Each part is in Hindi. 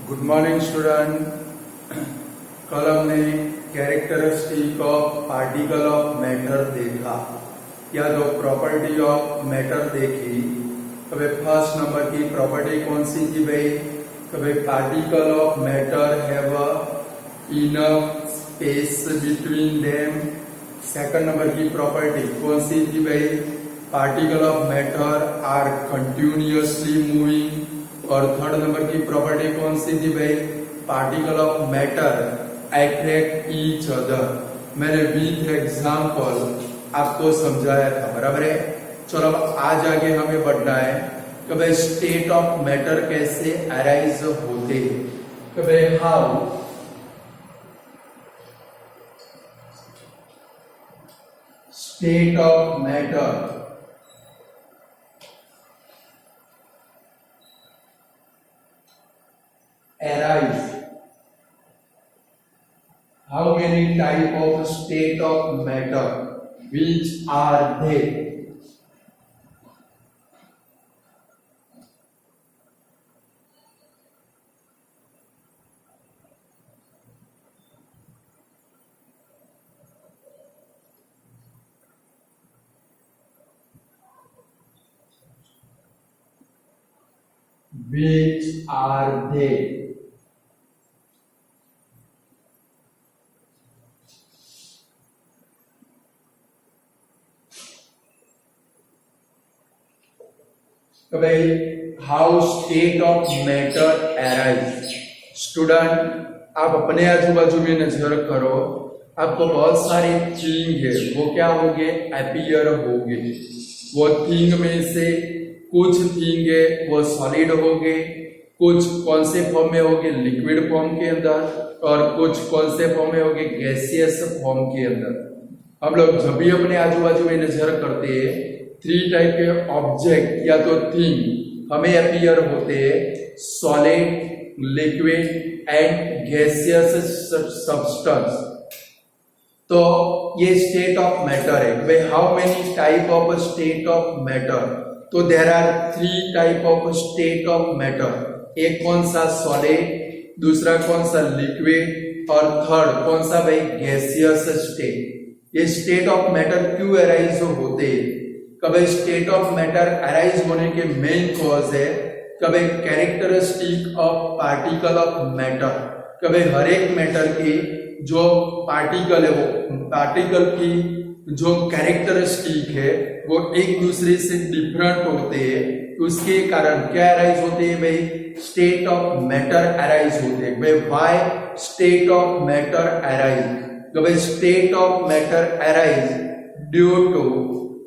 Good morning student. कल हमने characteristic of particle of matter देखा या जो प्रॉपर्टी ऑफ मैटर देखी। तो फर्स्ट नंबर की प्रॉपर्टी कौन सी थी भाई? तो भाई particle of matter have enough space between them. Second number की प्रॉपर्टी कौन सी थी भाई? Particle of matter are continuously moving. और थर्ड नंबर की प्रॉपर्टी कौन सी थी भाई? Particle of matter attract each other. मैंने विथ एग्जाम्पल आपको समझाया था, बराबर है। चलो अब आज आगे हमें बढ़ना है कि भाई स्टेट ऑफ मैटर कैसे अराइज होते हैं, कि भाई how state of matter arise. How many type of state of matter? Which are they? Which are they? तो भाई how state of matter arise. Student आप अपने आजू बाजू में नजर करो, आपको बहुत सारे थिंग है वो क्या होंगे? अपीयर होंगे। वो थिंग में से कुछ थिंग है वो सॉलिड होंगे, कुछ कौन से फॉर्म में होंगे? लिक्विड फॉर्म के अंदर, और कुछ कौन से फॉर्म में होंगे? गैसियस फॉर्म के अंदर। हम लोग जब भी अपने आजू बाजू में नजर करते हैं, थ्री टाइप के ऑब्जेक्ट या तो थिंग हमें अपीयर होते हैं: solid, liquid and gaseous substance. तो ये स्टेट ऑफ मैटर है। भाई how many type of state of matter? तो there are three type of state of matter. एक कौन सा? सॉलिड, दूसरा कौन सा? लिक्विड, और थर्ड कौन सा भाई? Gaseous state. ये स्टेट ऑफ मैटर क्यों अराइज होते हैं? कभी स्टेट ऑफ मैटर अराइज होने के मेन कॉज है कभी characteristic of particle of matter. कभी हर एक मैटर की जो पार्टिकल है, वो पार्टिकल की जो कैरेक्टरिस्टिक है वो एक दूसरे से डिफरेंट होते हैं। उसके कारण क्या अराइज होते हैं भाई? स्टेट ऑफ मैटर अराइज होते हैं। भाई why state of matter arise? तो भाई state of matter arise due to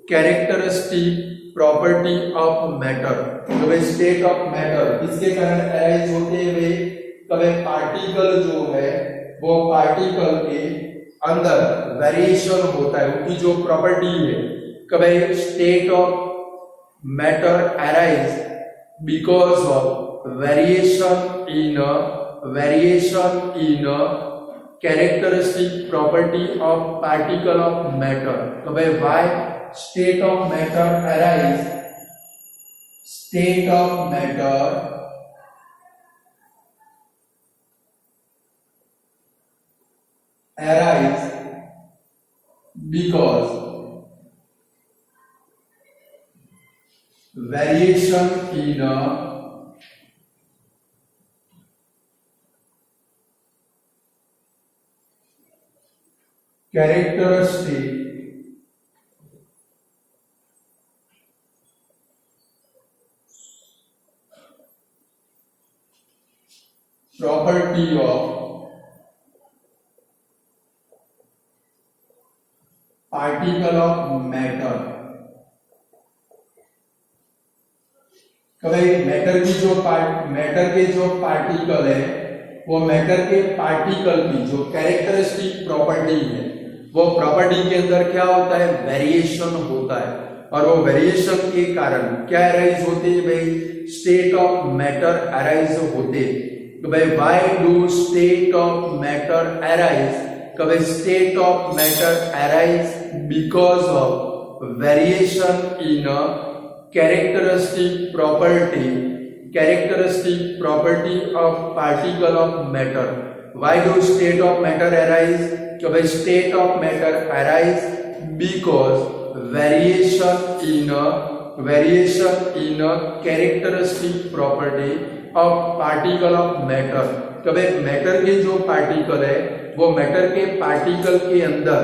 characteristic property of matter. तो भाई स्टेट ऑफ मैटर किसके कारण अराइज होते हैं भाई? कभी पार्टिकल जो है वो पार्टिकल के अंदर वेरिएशन होता है, उनकी जो प्रॉपर्टी है। कभी state of matter arise because of variation in characteristic property of particle of matter. तो भाई why state of matter arise? State of matter arise because variation in characteristic property of particle of matter। कभी मैटर की जो मैटर के जो पार्टिकल है वो मैटर के पार्टिकल की जो कैरेक्टरिस्टिक प्रॉपर्टी है, वो प्रॉपर्टी के अंदर क्या होता है? वेरिएशन होता है। और वो वेरिएशन के कारण क्या अराइज होते हैं भाई? स्टेट ऑफ मैटर अराइज होते हैं। तो भाई why do state of matter arise? कभी state of matter arise because of variation in characteristic property characteristic property of particle of matter. Why do state of matter arise? So by state of matter arise because variation in a characteristic property of particle of matter. तो भाई मैटर के जो पार्टिकल है वो मैटर के पार्टिकल के अंदर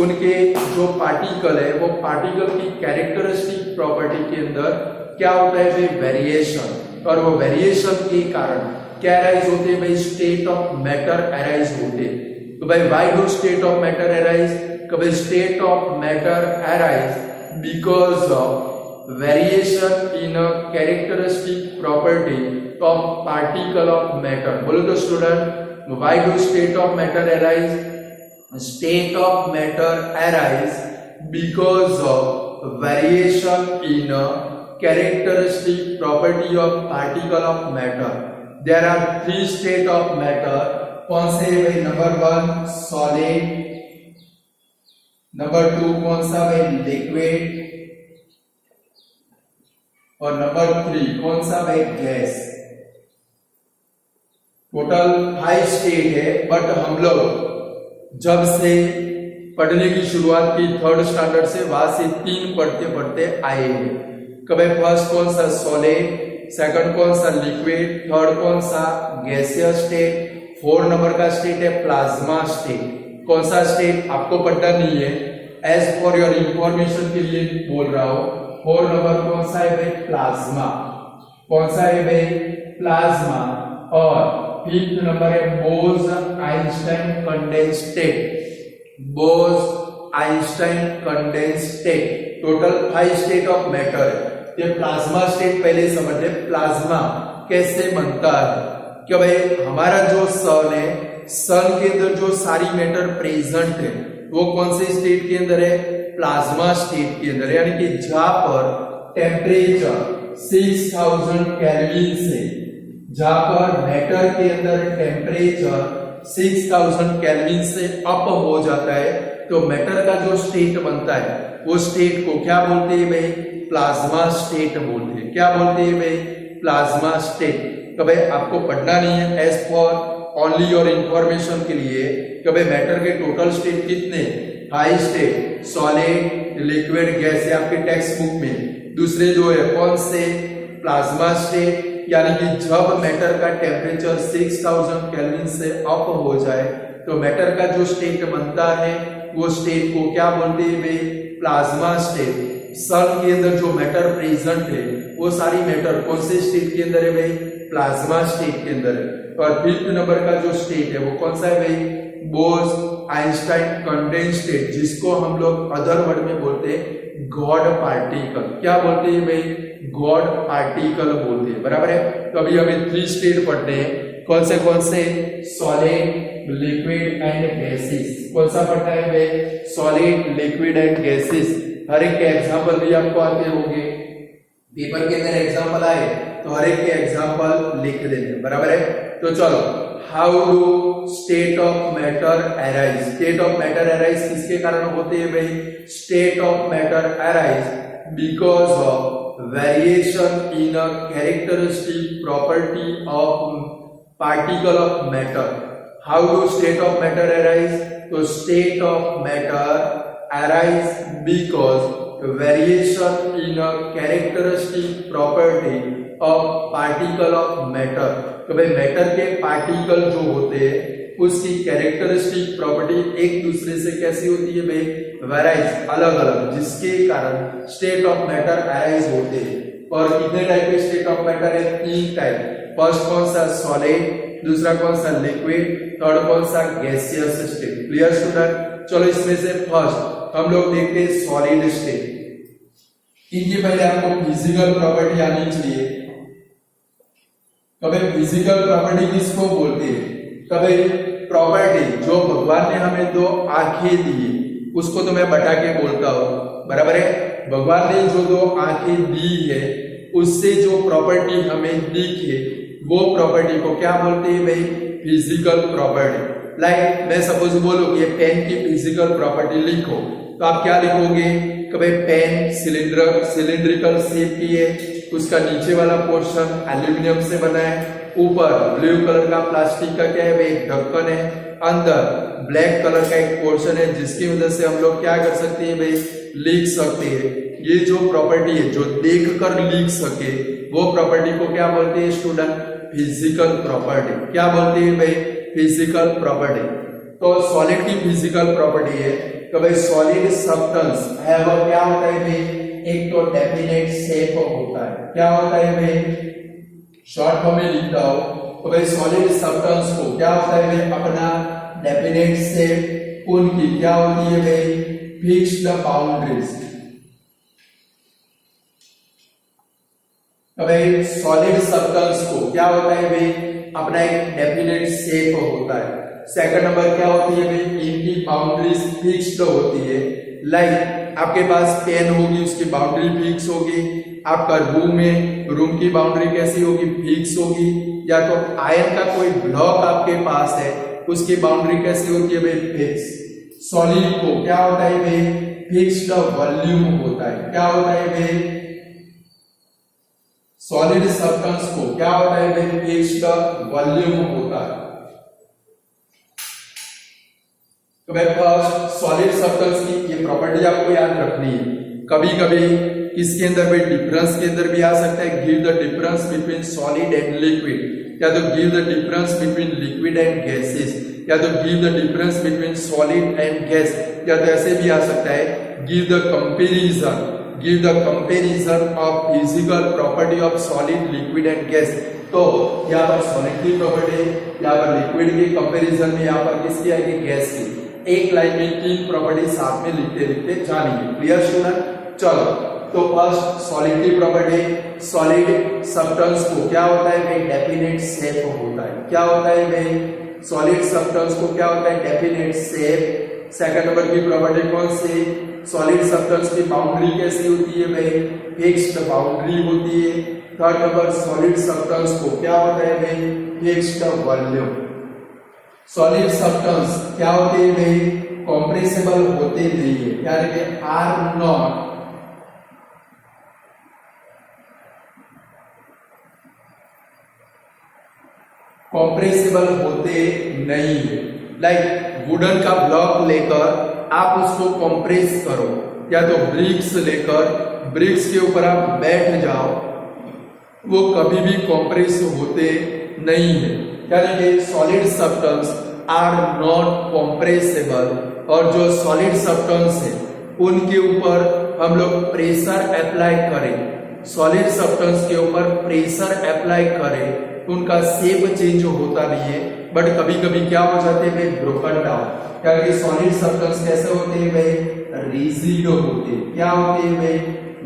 उनके जो पार्टिकल है वो पार्टिकल की कैरेक्टरिस्टिक प्रॉपर्टी के अंदर क्या होता है भाई वेरिएशन, और वो वेरिएशन के कारण क्या अराइज होते हैं भाई स्टेट ऑफ मैटर अराइज होते हैं। तो भाई why do state of matter arise? भाई state of matter arise because of variation in a characteristic property of particle of matter. बोलो तो student, why do state of matter arise? State of matter arise because of variation in a characteristic property of particle of matter. There are three state of matter. कौन से भाई? नंबर 1 सॉलिड, नंबर 2 कौन सा भाई? लिक्विड, और नंबर 3 कौन सा भाई? गैस। टोटल 5 स्टेट है, बट हम लोग जब से पढ़ने की शुरुआत की 3rd स्टैंडर्ड से वहां से 3 पढ़ते पढ़ते आए हैं। कभी फर्स्ट कौन सा? सॉलिड, सेकंड कौन सा? लिक्विड, थर्ड कौन सा? गैसियस स्टेट, 4 नंबर का स्टेट है प्लाज्मा स्टेट। कौन सा स्टेट आपको पढ़ना नहीं है, एज फॉर योर इंफॉर्मेशन के लिए बोल रहा हूं। 4 नंबर कौन सा है भाई? प्लाज्मा। कौन सा है भाई? प्लाज्मा। और 5th नंबर है Bose Einstein condensed state. Bose Einstein condensed state. Total 5 state of matter है। ये प्लाज्मा स्टेट पहले समझ ले, प्लाज्मा कैसे बनता है। कि भाई हमारा जो सन है, सन के अंदर जो सारी मैटर प्रेजेंट है वो कौन से स्टेट के अंदर है? प्लाज्मा स्टेट के अंदर। यानी कि जहां पर टेम्परेचर 6000 केल्विन से, जहां पर मैटर के अंदर टेम्परेचर 6000 केल्विन से अप हो जाता है तो मैटर का जो स्टेट बनता है वो स्टेट को क्या बोलते हैं भाई? प्लाज्मा स्टेट बोलते हैं। क्या बोलते हैं भाई? Plasma state. तो भाई आपको पढ़ना नहीं है, as for only your information के लिए। कि भाई मैटर के टोटल स्टेट कितने? 5 स्टेट, सॉलिड, लिक्विड, गैस, आपके टेक्स्ट बुक में। दूसरे जो है कौन से? Plasma state. यानी कि जब मैटर का टेम्परेचर 6000 केल्विन से अप हो जाए तो मैटर का जो स्टेट बनता है वो स्टेट को क्या बोलते हैं भाई? Plasma state. सन के अंदर जो मैटर प्रेजेंट है वो सारी मैटर कौन से स्टेट के अंदर है भाई? प्लाज्मा स्टेट के अंदर है। और 5th नंबर का जो स्टेट है वो कौन सा है भाई? बोस-आइंस्टाइन कंडेंस्ड स्टेट, जिसको हम लोग अदर वर्ड में बोलते हैं गॉड पार्टिकल। क्या बोलते हैं भाई? गॉड पार्टिकल बोलते हैं। बराबर है। तो अभी हमें 3 स्टेट पढ़ने हैं। कौन से? Solid, liquid and gases. कौन सा पढ़ना है भाई? Solid, liquid and gases. हर एक के एग्जांपल भी आपको आते होंगे, पेपर के अंदर एग्जांपल आए तो हर एक के एग्जांपल लिख देंगे। बराबर है। तो चलो, how do state of matter arise? State of matter arise किसके कारण होते हैं भाई? State of matter arise because of variation in a characteristic property of particle of matter. How do state of matter arise? तो state of matter arise because variation in a characteristic property of particle of matter। तो भाई मैटर के पार्टिकल जो होते हैं उसकी कैरेक्टरिस्टिक प्रॉपर्टी एक दूसरे से कैसी होती है भाई? वेराइज, अलग अलग, जिसके कारण स्टेट ऑफ मैटर अराइज होते हैं। और कितने टाइप के स्टेट ऑफ मैटर है? 3 टाइप। फर्स्ट कौन सा? सॉलिड, दूसरा कौन सा? लिक्विड, थर्ड कौन सा? Gaseous state. Clear student? चलो इसमें से फर्स्ट हम लोग देखते हैं सॉलिड स्टेट। इनकी पहले आपको फिजिकल प्रॉपर्टी आनी चाहिए। कभी फिजिकल प्रॉपर्टी किसको बोलते हैं? कभी प्रॉपर्टी जो भगवान ने हमें 2 आंखें दी उसको तो मैं बता के बोलता हूं। बराबर है। भगवान ने जो 2 आंखें दी है उससे जो प्रॉपर्टी हमें दिखे वो प्रॉपर्टी को क्या बोलते हैं भाई? Physical property. लाइक मैं सपोज बोलूं कि पेन की फिजिकल प्रॉपर्टी लिखो तो आप क्या लिखोगे? कि भाई पेन सिलेंड्रिकल शेप की है उसका नीचे वाला पोर्शन एल्यूमिनियम से बना है, ऊपर ब्लू कलर का प्लास्टिक का क्या है भाई, ढक्कन है, अंदर ब्लैक कलर का एक पोर्शन है जिसकी वजह से हम लोग क्या कर सकते हैं भाई, लिख सकते हैं। ये जो प्रॉपर्टी है जो देखकर लिख सके वो प्रॉपर्टी को क्या बोलते हैं स्टूडेंट, फिजिकल प्रॉपर्टी। क्या बोलते हैं भाई, फिजिकल प्रॉपर्टी। तो सॉलिड की फिजिकल प्रॉपर्टी है तो भाई सॉलिड सब्सटेंस है वो क्या होता है भाई, एक तो डेफिनेट शेप होता है। क्या होता है भाई, शॉर्ट फॉर्म में लिखता हो तो भाई सॉलिड सब्सटेंस को क्या होता है भाई, अपना डेफिनेट शेप, उनकी क्या होती है भाई, फिक्स्ड बाउंड्रीज। तो भाई सॉलिड सब्सटेंस को क्या होता है भाई, अपना एक डेफिनेट शेप होता है। सेकंड नंबर क्या होती है भाई, इनकी बाउंड्रीज फिक्स्ड होती है। लाइक आपके पास पेन होगी उसकी बाउंड्री फिक्स होगी, आपका रूम है रूम की बाउंड्री कैसी होगी, फिक्स होगी, या तो आयरन का कोई ब्लॉक आपके पास है उसकी बाउंड्री कैसी होती है भाई, फिक्स। सॉलिड को क्या होता है भाई, फिक्स्ड वॉल्यूम होता है। क्या होता है भाई, सॉलिड सब्सटेंस को क्या होता है भाई, फिक्स्ड वॉल्यूम होता है। तो भाई फर्स्ट सॉलिड सब्सटेंस की ये प्रॉपर्टी आपको याद रखनी है। कभी कभी इसके अंदर भाई डिफरेंस के अंदर भी आ सकता है, give the difference between solid and liquid, या तो give the difference between liquid and gases, या तो give the difference between solid and gas, या तो ऐसे भी आ सकता है give the comparison of physical property of solid liquid and gas. तो यहाँ पर सॉलिड की प्रॉपर्टी, यहाँ पर लिक्विड की कंपैरिजन में, यहाँ पर किसकी आएगी, गैस की। एक लाइन में तीन प्रॉपर्टी साथ में लिखते लिखते जानेंगे। क्लियर स्टूडेंट, चलो तो फर्स्ट सॉलिड की प्रॉपर्टी, सॉलिड सब्सटेंस को क्या होता है भाई, डेफिनेट शेप होता है। क्या होता है भाई, सॉलिड सब्सटेंस को क्या होता है, डेफिनेट शेप। सेकंड नंबर की प्रॉपर्टी कौन सी, सॉलिड सब्सटेंस की बाउंड्री कैसी होती है भाई, फिक्स्ड बाउंड्री होती है। थर्ड नंबर सॉलिड सब्सटेंस को क्या होता है भाई, फिक्स्ड वॉल्यूम। सॉलिड सब्सटेंस क्या होते हैं भाई, कॉम्प्रेसिबल होते नहीं है, यानी कि आर नॉट कॉम्प्रेसिबल होते नहीं है। लाइक वुडन का ब्लॉक लेकर आप उसको कॉम्प्रेस करो, या तो ब्रिक्स लेकर ब्रिक्स के ऊपर आप बैठ जाओ, वो कभी भी कॉम्प्रेस होते नहीं है। यानी कि solid substance are not compressible, और जो सॉलिड सब्सटेंस है उनके ऊपर हम लोग प्रेशर अप्लाई करें, सॉलिड सब्सटेंस के ऊपर प्रेशर अप्लाई करें तो उनका शेप चेंज होता नहीं है, बट कभी कभी क्या हो जाते हैं भाई, ब्रोकन डाउन। क्योंकि सॉलिड सब्सटेंस कैसे होते हैं भाई, रिजिड होते हैं। क्या होते हैं भाई,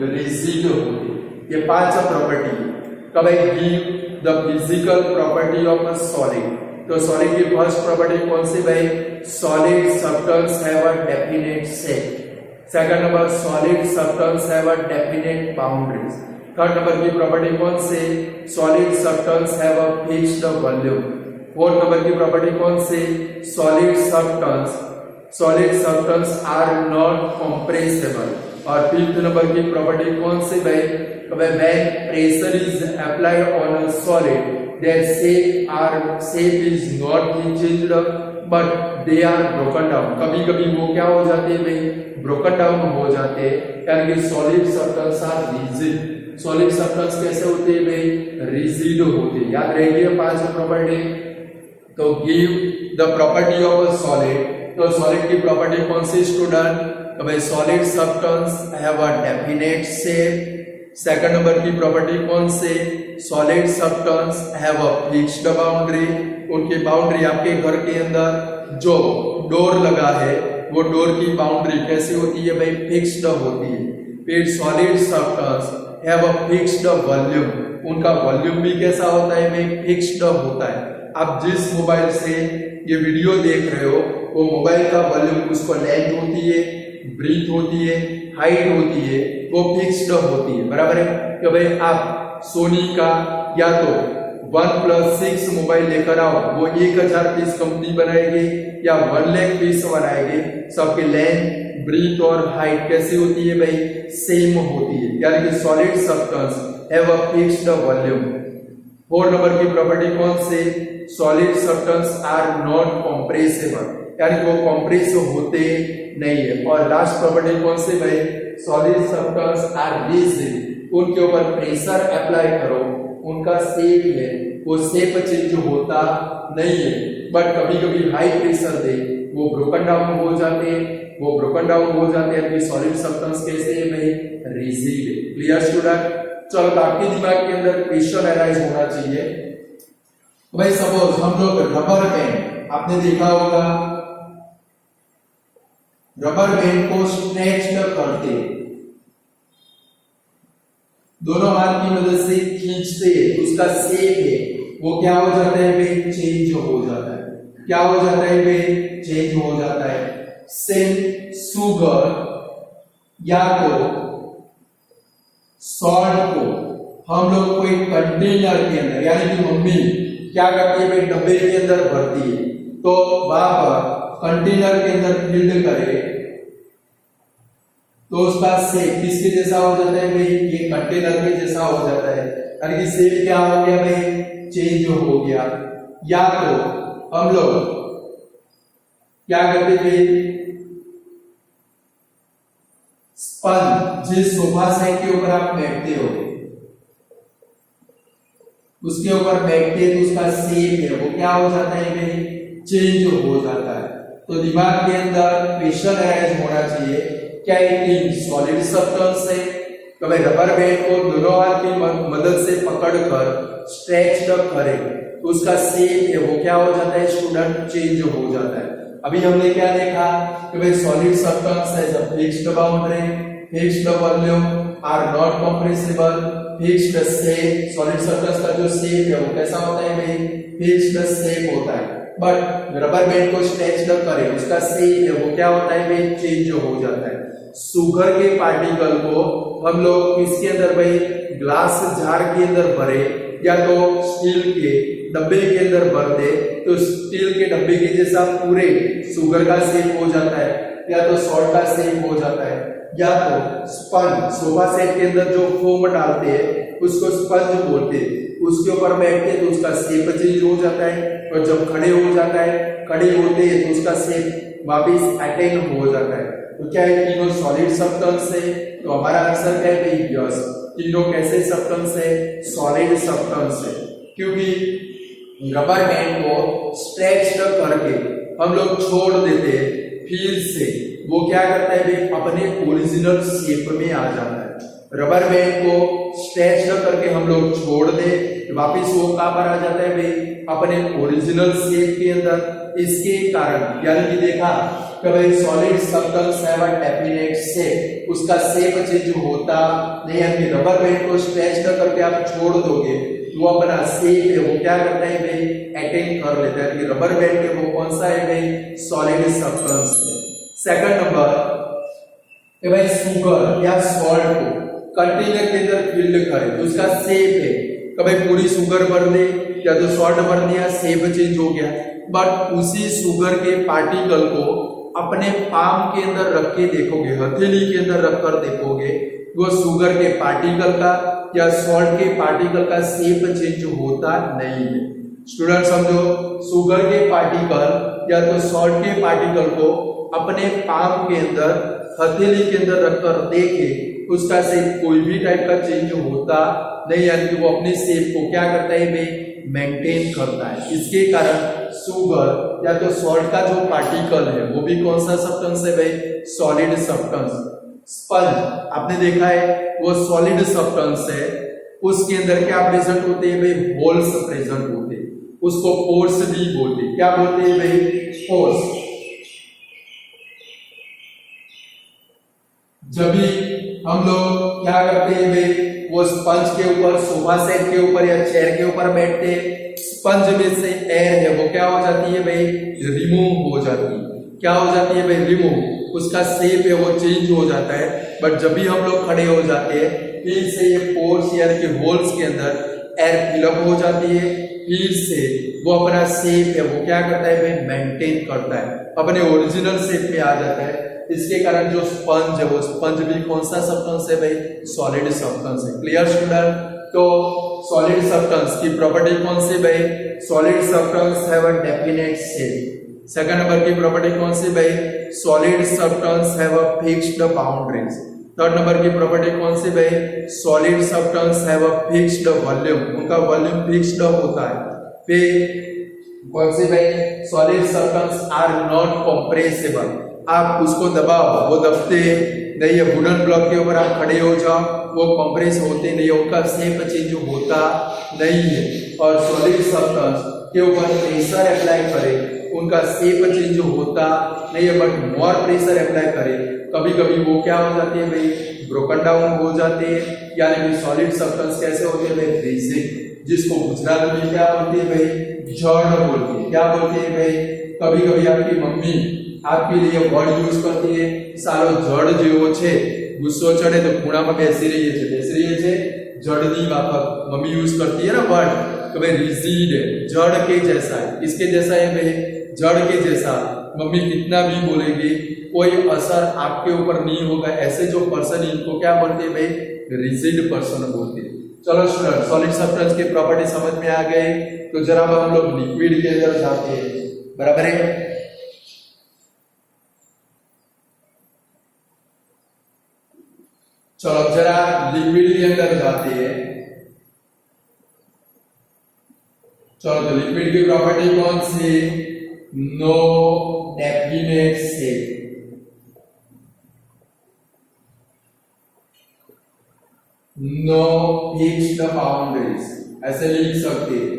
रिजिड होते हैं। ये पांच प्रॉपर्टी है। तो भाई give the physical property of a solid, तो सॉलिड की फर्स्ट प्रॉपर्टी कौन सी भाई, solid substance have a definite shape. Second number solid substance have a definite boundaries. Third number की प्रॉपर्टी कौन सी, solid substance have a fixed volume. Fourth number की प्रॉपर्टी कौन सी, solid substance are not compressible. और फिफ्थ नंबर की प्रॉपर्टी कौन सी भाई, when pressure is applied on a solid, their shape is not changed, but they are broken down. कभी कभी वो क्या हो जाते हैं भाई, broken down हो जाते हैं। यानी कि solid substance are rigid, solid substance कैसे होते हैं भाई, rigid होते हैं। याद रखिए पांच प्रॉपर्टी। तो give the property of a solid, तो solid की प्रॉपर्टी कौन सी स्टूडेंट, तो भाई solid substance have a definite shape। Second number की प्रॉपर्टी कौन से, solid substance have a fixed boundary, उनकी बाउंड्री आपके घर के अंदर जो डोर लगा है वो डोर की बाउंड्री कैसी होती है भाई, फिक्स्ड होती है। फिर solid substance have a fixed volume, उनका वॉल्यूम भी कैसा होता है भाई, फिक्स्ड होता है। आप जिस मोबाइल से ये वीडियो देख रहे हो वो मोबाइल का वॉल्यूम, उसको लेंथ होती है, ब्रीथ होती है, हाइट होती है, वो फिक्स्ड होती है, बराबर है। कि भाई आप सोनी का या तो OnePlus 6 मोबाइल लेकर आओ, वो 1000 पीस कंपनी बनाएगी या 1 लाख पीस बनाएगी, सबके लेंथ ब्रीथ और हाइट कैसी होती है भाई, सेम होती है, यानी कि solid substance have a fixed volume. 4 number की प्रॉपर्टी कौन से, solid substance are not compressible, यानी कि वो कंप्रेस होते नहीं है। और लास्ट प्रॉपर्टी कौन से भाई, सॉलिड सब्सटेंस आर रिजिड, उनके ऊपर प्रेशर अप्लाई करो, उनका शेप है वो शेप चेंज होता नहीं है, बट कभी कभी हाई प्रेशर दे वो ब्रोकन डाउन हो जाते हैं, वो ब्रोकन डाउन हो जाते हैं। अभी सॉलिड सब्सटेंस कैसे है भाई, रिजिड है। क्लियर स्टूडेंट, चलो आपके दिमाग के अंदर क्वेश्चन अराइज होना चाहिए। भाई सपोज हम लोग रबर बैंड, आपने देखा होगा रबर बैंड को स्ट्रेच करते, दोनों हाथ की मदद से खींचते, उसका शेप है वो क्या हो जाता है भाई, चेंज हो जाता है। क्या हो जाता है भाई, चेंज हो जाता है। सेम शुगर या तो सॉल्ट को हम लोग कोई कंटेनर के अंदर, यानी कि मम्मी क्या करती है भाई, डब्बे के अंदर भरती है, तो वहां पर कंटेनर के अंदर फिल्ड करे तो उसका शेप किसके जैसा हो जाता है भाई, ये कंटेनर के जैसा हो जाता है, यानी कि शेप क्या हो गया भाई, चेंज हो गया। या तो हम लोग क्या करते थे, स्पंज जिस सोफा सेट के ऊपर आप बैठते हो उसके ऊपर बैठते हैं तो उसका शेप है वो क्या हो जाता है भाई, चेंज हो जाता है। तो दिमाग के अंदर क्वेश्चन अराइज होना चाहिए, क्या एक सॉलिड सब्सटेंस है, तो भाई रबर बैंड को दोनों हाथ की मदद से पकड़कर स्ट्रेच करे तो उसका शेप है वो क्या हो जाता है स्टूडेंट, चेंज हो जाता है। अभी हमने क्या देखा कि भाई सॉलिड सब्सटेंस है जब fixed boundary, fixed volume, are not compressible, fixed shape, solid substance का जो शेप है वो कैसा होता है भाई, फिक्स्ड शेप होता है। बट रबर बैंड को स्ट्रेच करे उसका शेप है वो क्या होता है भाई, चेंज हो जाता है। शुगर के पार्टिकल को हम लोग किसके अंदर भाई, ग्लास जार के अंदर भरे या तो स्टील के डब्बे के अंदर भर दे तो स्टील के डब्बे के जैसा पूरे शुगर का शेप हो जाता है, या तो सॉल्ट का शेप हो जाता है, या तो स्पंज सोफा सेट के अंदर जो फोम डालते हैं उसको स्पंज बोलते हैं, उसके ऊपर बैठते तो उसका शेप चेंज हो जाता है, और जब खड़े हो जाता है, खड़े होते हैं तो उसका शेप वापिस अटेन हो जाता है। तो क्या है, तीनों सॉलिड सब्सटेंस है, तो हमारा आंसर क्या है, यस, तीनों कैसे सब्सटेंस है, सॉलिड सब्सटेंस है। क्योंकि रबर बैंड को स्ट्रेच करके हम लोग छोड़ देते हैं, फिर से वो क्या करता है भाई, अपने ओरिजिनल शेप में आ जाता है। रबर बैंड को स्ट्रेच करके हम लोग छोड़ दे, वापिस वो कहां पर आ जाता है भाई, अपने ओरिजिनल शेप के अंदर। इसके कारण यानी कि देखा कि भाई solid substance have a definite shape, उसका शेप चेंज होता नहीं है। रबर बैंड को स्ट्रेच करके आप छोड़ दोगे वो अपना शेप है वो क्या करता है भाई, अटेन कर लेता है। रबर बैंड के वो कौन सा है भाई, सॉलिड सब्सटेंस है। सेकंड नंबर कि भाई शुगर या सॉल्ट को कंटेनर के अंदर फिल्ड करे तो उसका शेप है कि भाई पूरी शुगर भर दे या तो सॉल्ट भर दिया, शेप चेंज हो गया। बट उसी शुगर के पार्टिकल को अपने पाम के अंदर रख के देखोगे, हथेली के अंदर रखकर देखोगे, वो शुगर के पार्टिकल का या सॉल्ट के पार्टिकल का शेप चेंज होता नहीं है। स्टूडेंट समझो, शुगर के पार्टिकल या तो सॉल्ट के पार्टिकल को अपने पाम के अंदर हथेली के अंदर रखकर देखे, उसका शेप कोई भी टाइप का चेंज होता नहीं, यानी कि वो अपने शेप को क्या करता है भाई, मेंटेन करता है। इसके कारण शुगर या तो सॉल्ट का जो पार्टिकल है वो भी कौन सा सब्सटेंस है भाई, सॉलिड सब्सटेंस। स्पंज आपने देखा है वो सॉलिड सब्सटेंस है, उसके अंदर क्या प्रेजेंट होते हैं भाई, होल्स प्रेजेंट होते हैं, उसको पोर्स भी बोलते हैं। क्या बोलते हैं भाई, पोर्स। जब भी हम लोग क्या करते हैं भाई, वो स्पंज के ऊपर, सोफा सेट के ऊपर या चेयर के ऊपर बैठते हैं, स्पंज में से एयर है वो क्या हो जाती है भाई, रिमूव हो जाती है। क्या हो जाती है भाई, रिमूव, उसका शेप है वो चेंज हो जाता है। बट जब भी हम लोग खड़े हो जाते हैं फिर से ये पोर्स यानी कि होल्स के अंदर एयर फिलअप हो जाती है, फिर से वो अपना शेप है वो क्या करता है भाई, मेंटेन करता है, अपने ओरिजिनल शेप में आ जाता है। इसके कारण जो स्पंज है वो स्पंज भी कौन सा सब्सटेंस है भाई, सॉलिड सब्सटेंस है। Clear student? तो सॉलिड सब्सटेंस की प्रॉपर्टी कौन सी भाई, solid substance have a definite shape. Second number की प्रॉपर्टी कौन सी भाई, solid substance have a fixed boundaries. Third number की प्रॉपर्टी कौन सी भाई, solid substance have a fixed volume, उनका वॉल्यूम फिक्स्ड होता है। फिर कौन सी भाई, solid substance are not compressible, आप उसको दबाओ वो दबते नहीं है, वुडन ब्लॉक के ऊपर आप खड़े हो जाओ वो कंप्रेस होते नहीं, उनका शेप चेंज होता नहीं है। और सॉलिड सब्सटेंस के ऊपर प्रेशर अप्लाई करें उनका शेप चेंज होता नहीं है, बट मोर प्रेशर अप्लाई करें कभी कभी वो क्या हो जाती है भाई, ब्रोकन डाउन हो जाते हैं। यानी कि सॉलिड सब्सटेंस कैसे होते हैं भाई, रिजिड, जिसको गुजरात में क्या बोलती है भाई, जड़ बोलती है। क्या बोलती है भाई, कभी कभी आपकी मम्मी आपके लिए वर्ड यूज करती है, सालो जड़ जेવો છે, गुस्सो चढ़े तो खूणा में बेसी रही है, जड़नी बाबत मम्मी यूज करती है ना वर्ड, तो भाई रिजिड है, जड़ के जैसा है। किसके जैसा है भाई, जड़ के जैसा। मम्मी कितना भी बोलेगी कोई असर आपके ऊपर नहीं होगा, ऐसे जो पर्सन इनको क्या बोलते हैं भाई, रिजिड पर्सन बोलते हैं। चलो स्टूडेंट, सॉलिड सब्सटेंस की प्रॉपर्टी समझ में आ गई, तो जरा हम लोग लिक्विड के अंदर जाते हैं, बराबर है। चलो जरा लिक्विड के अंदर जाते हैं। चलो तो लिक्विड की प्रॉपर्टी कौन सी, no definite shape, no fixed boundaries, ऐसे लिख सकते हैं।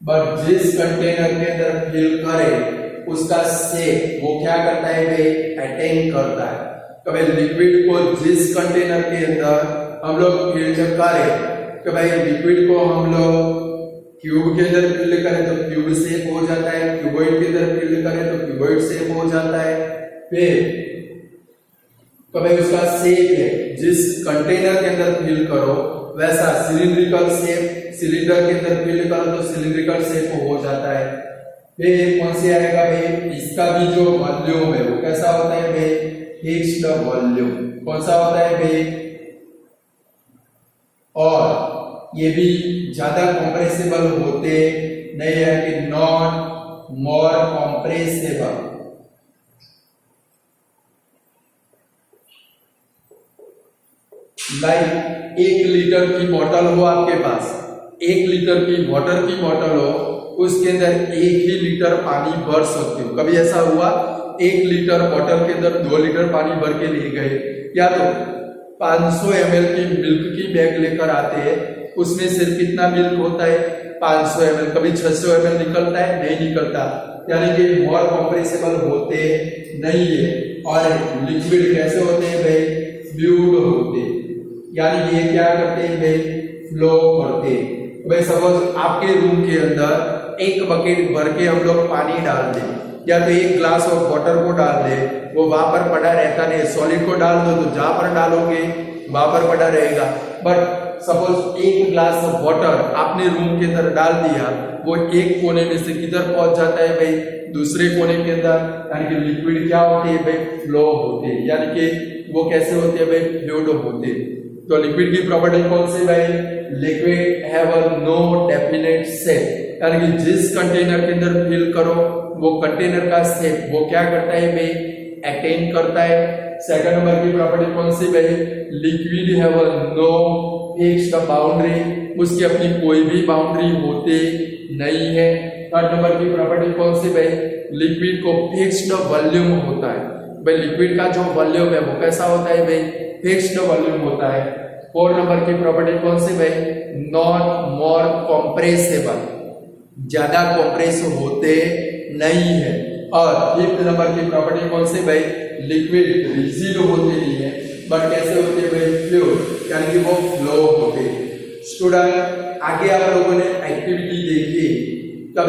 बट जिस कंटेनर के अंदर फिल करे उसका शेप वो क्या करता है भाई, अटेन करता है। तो भाई लिक्विड को जिस कंटेनर के अंदर हम लोग फिल करें, तो भाई लिक्विड को हम लोग क्यूब के अंदर फिल करें तो क्यूब शेप हो जाता है, क्यूबॉइड के अंदर फिल करें तो क्यूबॉइड शेप हो जाता है। फिर तो भाई उसका शेप है, जिस कंटेनर के अंदर फिल करो वैसा सिलिंड्रिकल शेप, सिलेंडर के अंदर फिल करो तो सिलिंड्रिकल शेप हो जाता है। फिर कौन सी आएगा भाई, इसका भी जो वॉल्यूम है वो कैसा होता है भाई, फिक्स्ड वॉल्यूम। कौन सा होता है भाई, और ये भी ज्यादा कंप्रेसिबल होते नहीं है कि not more compressible. Like 1 litre की बोतल हो आपके पास, 1 लीटर की वाटर की बोतल हो, उसके अंदर 1 ही लीटर पानी भर सकते हो। कभी ऐसा हुआ 1 लीटर बोतल के अंदर 2 लीटर पानी भर के ले गए, या तो 500 ml की मिल्क की बैग लेकर आते हैं, उसमें सिर्फ कितना मिल्क होता है 500 ml, कभी 600 ml निकलता है, नहीं निकलता, यानी कि मोर कंप्रेसिबल होते नहीं है। और लिक्विड कैसे होते हैं भाई, फ्लूइड होते, यानी ये क्या करते हैं भाई, फ्लो करते। भाई सपोज आपके रूम के अंदर 1 बकेट भर के हम लोग पानी डाल दें, या तो 1 ग्लास ऑफ वाटर को डाल दे, वो वहां पर पड़ा रहता नहीं, सॉलिड को डाल दो तो जहां पर डालोगे वहां पर पड़ा रहेगा। But suppose 1 glass of water आपने रूम के अंदर डाल दिया, वो एक कोने में से किधर पहुंच जाता है भाई, दूसरे कोने के अंदर, यानी कि लिक्विड क्या होती है भाई, फ्लो होते हैं, यानी कि वो कैसे होते हैं भाई, फ्लूइड होते। तो लिक्विड की प्रॉपर्टी कौन सी भाई, liquid have a no definite shape, यानी कि जिस कंटेनर के अंदर फिल करो वो कंटेनर का शेप वो क्या करता है भाई, अटेन करता है। सेकंड नंबर की प्रॉपर्टी कौन सी भाई, liquid have a no fixed boundary, उसकी अपनी कोई भी बाउंड्री होती नहीं है। थर्ड नंबर की प्रॉपर्टी कौन सी भाई, लिक्विड को फिक्स्ड वॉल्यूम होता है। भाई लिक्विड का जो वॉल्यूम है वो कैसा होता है भाई, फिक्स्ड वॉल्यूम होता है। फोर्थ नंबर की प्रॉपर्टी कौन सी भाई, नॉट मोर कंप्रेसिबल, ज्यादा कंप्रेस होते नहीं है। और फिफ्थ नंबर की प्रॉपर्टी कौन सी भाई, लिक्विड रिजिड होते नहीं है, बट कैसे होते हैं भाई, फ्लूइड, यानी कि वो फ्लो होते। स्टूडेंट आगे आप लोगों ने एक्टिविटी देखी, तब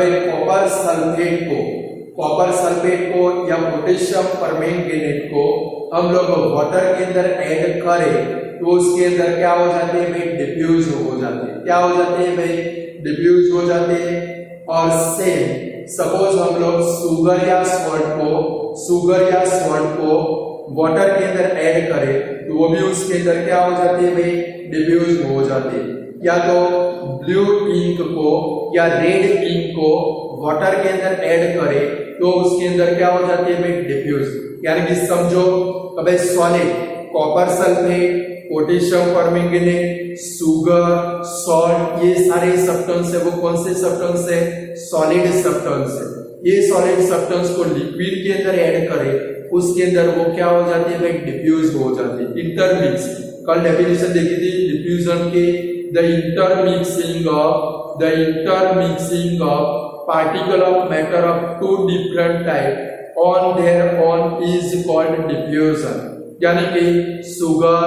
कॉपर सल्फेट को या पोटेशियम परमैंगनेट को हम लोग वाटर के अंदर ऐड करें तो उसके अंदर क्या हो जाते हैं भाई, डिफ्यूज हो जाते हैं। क्या हो जाते हैं भाई, डिफ्यूज हो जाते हैं। और सेम सपोज हम लोग शुगर या सॉल्ट को वाटर के अंदर ऐड करें तो वो भी उसके अंदर क्या हो जाती है भाई, डिफ्यूज हो जाती है। या तो ब्लू इंक को या रेड इंक को वाटर के अंदर ऐड करें तो उसके अंदर क्या हो जाती है भाई, डिफ्यूज। यानी कि समझो अबे solid copper sulphate, potassium permanganate, sugar, salt, ये सारे सब्सटेंस है वो कौन से सब्सटेंस है, सॉलिड सब्सटेंस है। ये सॉलिड सब्सटेंस को लिक्विड के अंदर ऐड करें उसके अंदर वो क्या हो जाती है भाई, डिफ्यूज हो जाती है। इंटरमिक्स, कल डेफिनेशन देखी थी डिफ्यूजन के, the intermixing of particle of matter of two different type on their own is called diffusion. यानी कि sugar,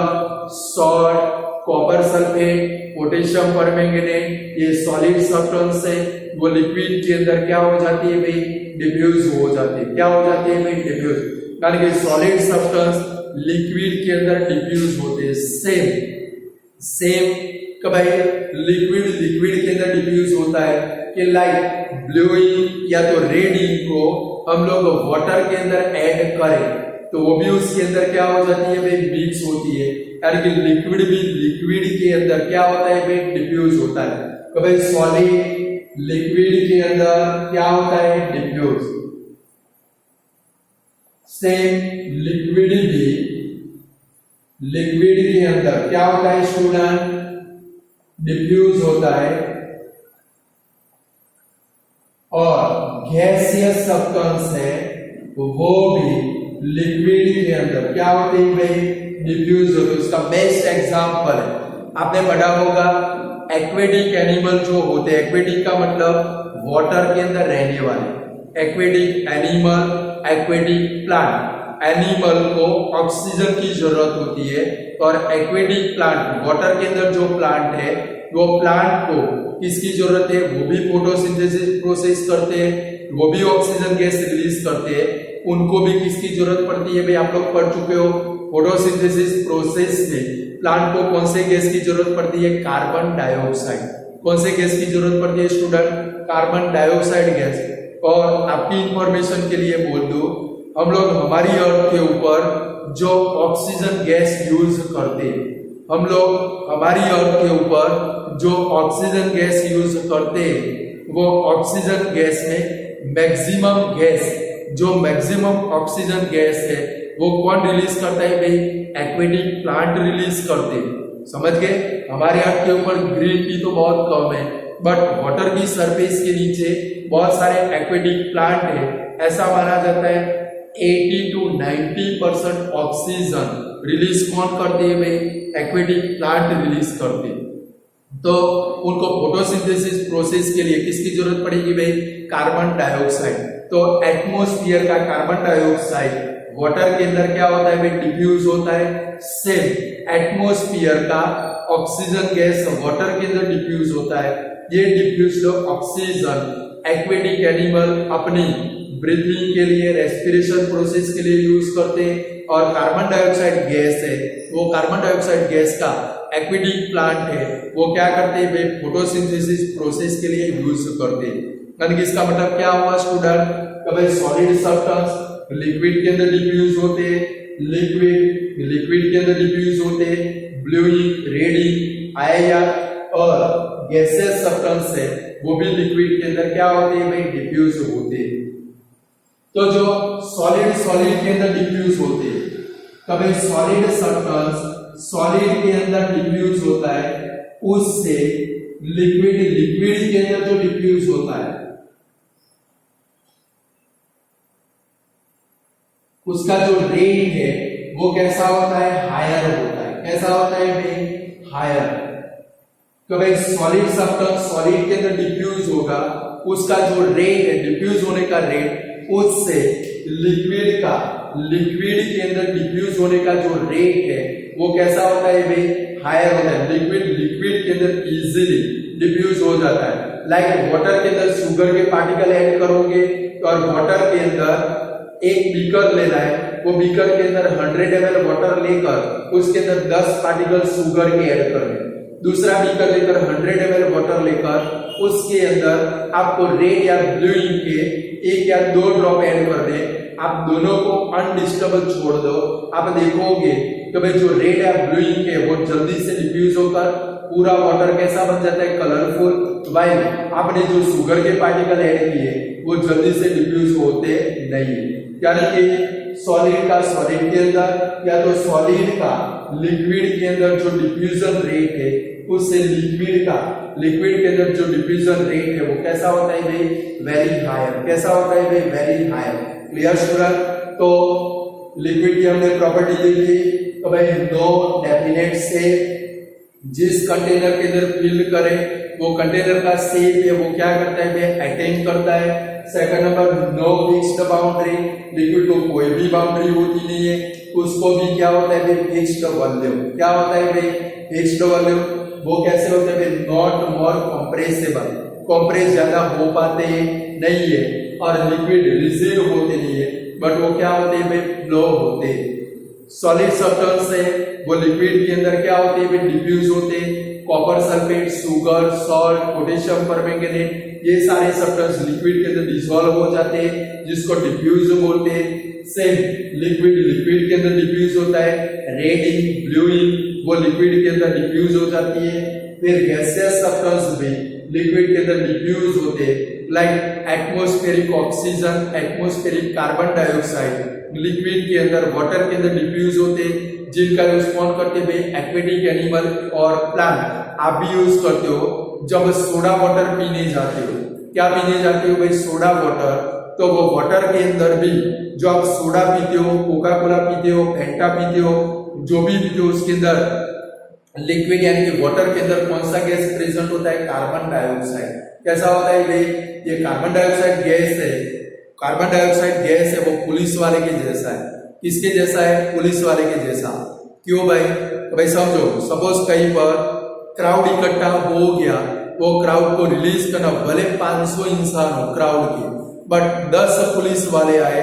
salt, copper sulphate, potassium permanganate, ये सॉलिड सब्सटेंस है वो लिक्विड के अंदर क्या हो जाती है भाई, डिफ्यूज हो जाती है। क्या हो जाती है भाई, डिफ्यूज। यानी कि सॉलिड सब्सटेंस लिक्विड के अंदर डिफ्यूज होते हैं। सेम कि भाई लिक्विड के अंदर डिफ्यूज होता है कि लाइक ब्लू इंक या तो रेड इंक को हम लोग वाटर के अंदर ऐड करें तो वो भी उसके अंदर क्या हो जाती है भाई, मिक्स होती है। यानी कि लिक्विड भी लिक्विड के अंदर क्या होता है भाई, डिफ्यूज होता है। तो भाई सॉलिड लिक्विड के अंदर क्या होता है, डिफ्यूज। सेम लिक्विड के अंदर क्या होता है स्टूडेंट, डिफ्यूज होता है। और गैसियस सब्सटेंस है वो भी लिक्विड के अंदर क्या होते हैं भाई, डिफ्यूज होते हैं। उसका बेस्ट एग्जांपल है, आपने पढ़ा होगा एक्वेटिक एनिमल जो होते हैं, एक्वेटिक का मतलब वाटर के अंदर रहने वाले, aquatic animal, aquatic plant. Animal को ऑक्सीजन की जरूरत होती है और एक्वेटिक प्लांट वाटर के अंदर जो प्लांट है वो प्लांट को किसकी जरूरत है, वो भी फोटोसिंथेसिस प्रोसेस करते हैं, वो भी ऑक्सीजन गैस रिलीज करते हैं। उनको भी किसकी जरूरत पड़ती है भाई, आप लोग पढ़ चुके हो फोटोसिंथेसिस प्रोसेस में प्लांट को कौन से गैस की जरूरत पड़ती है, कार्बन डाइऑक्साइड। कौन से गैस की जरूरत पड़ती है स्टूडेंट, कार्बन डाइऑक्साइड गैस। और आपकी इंफॉर्मेशन के लिए बोल दूं, हम लोग हमारी अर्थ के ऊपर जो ऑक्सीजन गैस यूज करते हैं, हम लोग हमारी अर्थ के ऊपर जो ऑक्सीजन गैस यूज करते हैं वो ऑक्सीजन गैस में मैक्सिमम ऑक्सीजन गैस है वो कौन रिलीज करता है भाई, एक्वेटिक प्लांट रिलीज करते हैं। समझ गए। हमारे अर्थ के ऊपर ग्रीन टी तो बहुत कम है बट वाटर की सरफेस के नीचे बहुत सारे एक्वेटिक प्लांट है। ऐसा माना जाता है 80 to 90% ऑक्सीजन रिलीज कौन करते हैं भाई, एक्वेटिक प्लांट रिलीज करते हैं। तो उनको फोटोसिंथेसिस प्रोसेस के लिए किसकी जरूरत पड़ेगी भाई, कार्बन डाइऑक्साइड। तो एटमॉस्फेयर का कार्बन डाइऑक्साइड वाटर के अंदर क्या होता है भाई, डिफ्यूज होता है। सेम एटमॉस्फेयर का ऑक्सीजन गैस वाटर के अंदर डिफ्यूज होता है। ये डिफ्यूज ऑक्सीजन एक्वेटिक एनिमल अपनी ब्रीथिंग के लिए, रेस्पिरेशन प्रोसेस के लिए यूज करते हैं। और कार्बन डाइऑक्साइड गैस है वो कार्बन डाइऑक्साइड गैस का एक्वेटिक प्लांट है वो क्या करते हैं भाई, फोटोसिंथेसिस प्रोसेस के लिए यूज करते हैं। यानी कि इसका मतलब क्या हुआ स्टूडेंट, कभी सॉलिड सब्सटेंस लिक्विड के अंदर डिफ्यूज होते हैं, लिक्विड के अंदर डिफ्यूज होते हैं, ब्लू इंक, रेड इंक आए या, और गैसेस सब्सटेंस है वो भी लिक्विड के अंदर क्या होते हैं भाई, डिफ्यूज होते हैं। तो जो सॉलिड के अंदर डिफ्यूज होते हैं, कभी सॉलिड सब्सटेंस सॉलिड के अंदर डिफ्यूज होता है, उससे लिक्विड के अंदर जो डिफ्यूज होता है उसका जो रेट है वो कैसा होता है, हायर होता है। कैसा होता है भाई, हायर। तो भाई सॉलिड सब्सटेंस सॉलिड के अंदर डिफ्यूज होगा, उसका जो रेट है डिफ्यूज होने का रेट, उससे लिक्विड के अंदर डिफ्यूज होने का जो रेट है वो कैसा होता है भाई, हायर होता है। लिक्विड के अंदर इजीली डिफ्यूज हो जाता है। लाइक वाटर के अंदर शुगर के पार्टिकल ऐड करोगे और वाटर के अंदर एक बीकर लेना है, वो बीकर के अंदर 100 ml वाटर लेकर उसके अंदर 10 पार्टिकल शुगर के ऐड करने, दूसरा बीकर लेकर 100 ml वाटर लेकर उसके अंदर आपको रेड या ब्लू इंक के 1 या 2 ड्रॉप ऐड कर दे, आप दोनों को अनडिस्टर्ब छोड़ दो, आप देखोगे कि भाई जो रेड या ब्लू इंक है वो जल्दी से डिफ्यूज होकर पूरा वाटर कैसा बन जाता है, कलरफुल, वाइल आपने जो शुगर के पार्टिकल ऐड किए वो जल्दी से डिफ्यूज होते नहीं। यानी कि सॉलिड का सॉलिड के अंदर या तो सॉलिड का लिक्विड के अंदर जो डिफ्यूजन रेट है उससे लिक्विड के अंदर जो डिफ्यूजन रेट है वो कैसा होता है भाई, वेरी हायर। कैसा होता है भाई, वेरी हायर। Clear student? तो लिक्विड की हमने प्रॉपर्टी देखी, तो भाई नो डेफिनेट शेप, जिस कंटेनर के अंदर फिल करें वो कंटेनर का शेप है वो क्या करता है भाई, अटेन करता है। Second number, no fixed boundary, liquid को कोई भी बाउंड्री होती नहीं है, उसको भी क्या होता है भाई, फिक्स्ड वॉल्यूम। क्या होता है भाई, फिक्स्ड वॉल्यूम। वो कैसे होते हैं भाई, नॉट मोर कंप्रेसिबल, कंप्रेस ज्यादा हो पाते नहीं है, और लिक्विड रिसीव होते नहीं है, बट वो क्या होते हैं भाई, फ्लो होते हैं। सॉलिड सब्सटेंस है वो लिक्विड के अंदर क्या होते हैं, डिफ्यूज होते हैं। Copper sulphate, sugar, salt, potassium permanganate, ये सारे सब्सटेंस लिक्विड के अंदर डिसॉल्व हो जाते हैं, जिसको डिफ्यूज बोलते हैं। सेम लिक्विड के अंदर डिफ्यूज होता है। रेड इंक, ब्लू इंक वो लिक्विड के अंदर डिफ्यूज हो जाती है। फिर गैसियस सब्सटेंस भी लिक्विड के अंदर डिफ्यूज होते हैं, like atmospheric oxygen, atmospheric carbon dioxide liquid के अंदर, वाटर के अंदर डिफ्यूज होते हैं, जिनका यूज कौन करते हैं भाई, एक्वेटिक एनिमल और प्लांट। आप भी यूज करते हो जब सोडा वाटर पीने जाते हो। क्या पीने जाते हो भाई, सोडा वाटर। तो वो वाटर के अंदर भी जो आप सोडा पीते हो, कोका कोला पीते हो, फेंटा पीते हो, जो भी पीते हो, उसके अंदर लिक्विड यानी कि वाटर के अंदर कौन सा गैस प्रेजेंट होता है, कार्बन डाइऑक्साइड। कैसा होता है भाई, ये कार्बन डाइऑक्साइड गैस है। कार्बन डाइऑक्साइड गैस है वो पुलिस वाले के जैसा है। किसके जैसा है, पुलिस वाले के जैसा। क्यों भाई, तो भाई समझो, सपोज कहीं पर क्राउड इकट्ठा हो गया, वो क्राउड को रिलीज करना, भले 500 इंसान हो क्राउड के, बट 10 पुलिस वाले आए,